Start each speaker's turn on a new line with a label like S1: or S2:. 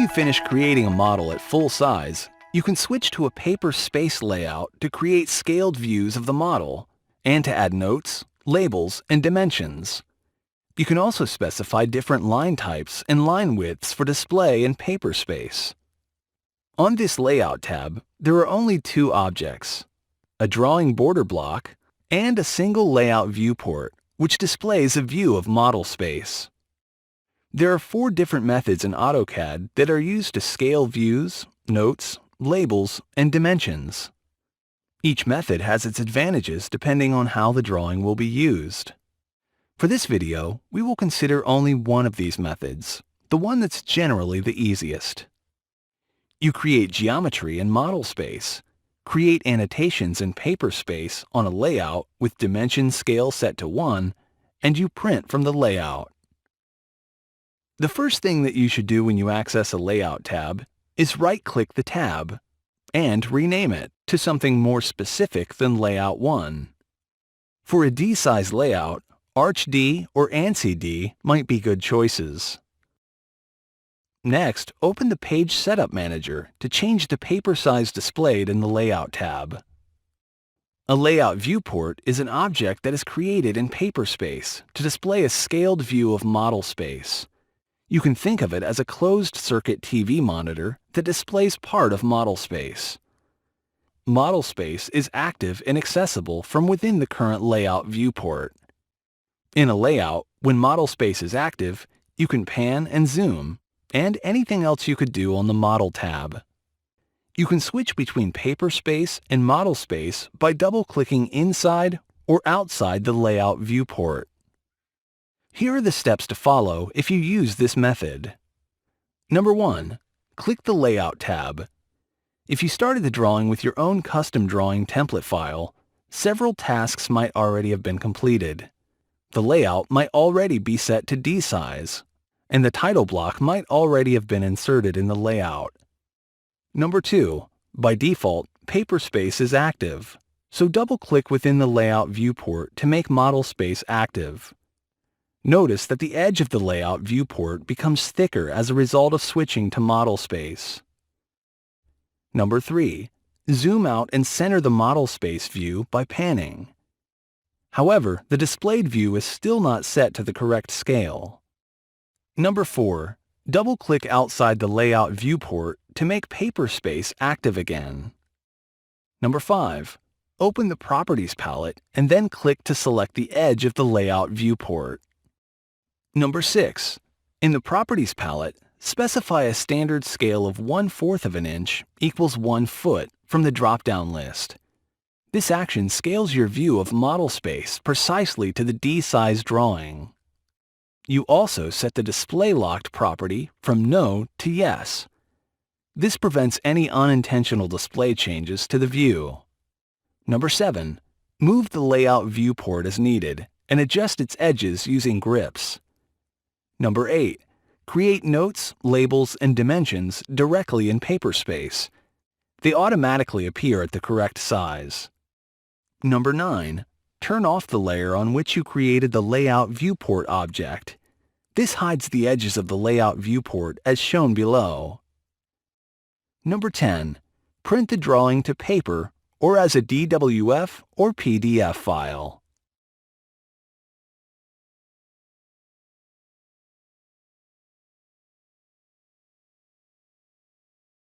S1: you finish creating a model at full size, you can switch to a paper space layout to create scaled views of the model and to add notes, labels, and dimensions. You can also specify different line types and line widths for display in paper space. On this Layout tab, there are only two objects, a drawing border block and a single layout viewport, which displays a view of model space. There are 4 different methods in AutoCAD that are used to scale views, notes, labels, and dimensions. Each method has its advantages depending on how the drawing will be used. For this video, we will consider only one of these methods, the one that's generally the easiest. You create geometry in model space, create annotations in paper space on a layout with dimension scale set to 1, and you print from the layout. The first thing that you should do when you access a Layout tab is right-click the tab and rename it to something more specific than Layout 1. For a D-size layout, ArchD or ANSI-D might be good choices. Next, open the Page Setup Manager to change the paper size displayed in the Layout tab. A layout viewport is an object that is created in paper space to display a scaled view of model space. You can think of it as a closed-circuit TV monitor that displays part of model space. Model space is active and accessible from within the current layout viewport. In a layout, when model space is active, you can pan and zoom, and anything else you could do on the Model tab. You can switch between paper space and model space by double-clicking inside or outside the layout viewport. Here are the steps to follow if you use this method. Number 1. Click the Layout tab. If you started the drawing with your own custom drawing template file, several tasks might already have been completed. The layout might already be set to D size, and the title block might already have been inserted in the layout. Number 2. By default, paper space is active, so double-click within the layout viewport to make model space active. Notice that the edge of the layout viewport becomes thicker as a result of switching to model space. Number 3. Zoom out and center the model space view by panning. However, the displayed view is still not set to the correct scale. Number 4. Double-click outside the layout viewport to make paper space active again. Number 5. Open the Properties palette and then click to select the edge of the layout viewport. Number 6. In the Properties palette, specify a standard scale of 1/4 of an inch equals 1 foot from the drop-down list. This action scales your view of model space precisely to the D-size drawing. You also set the Display Locked property from No to Yes. This prevents any unintentional display changes to the view. Number 7. Move the layout viewport as needed and adjust its edges using grips. Number 8. Create notes, labels, and dimensions directly in paper space. They automatically appear at the correct size. Number 9. Turn off the layer on which you created the layout viewport object. This hides the edges of the layout viewport as shown below. Number 10. Print the drawing to paper or as a DWF or PDF file.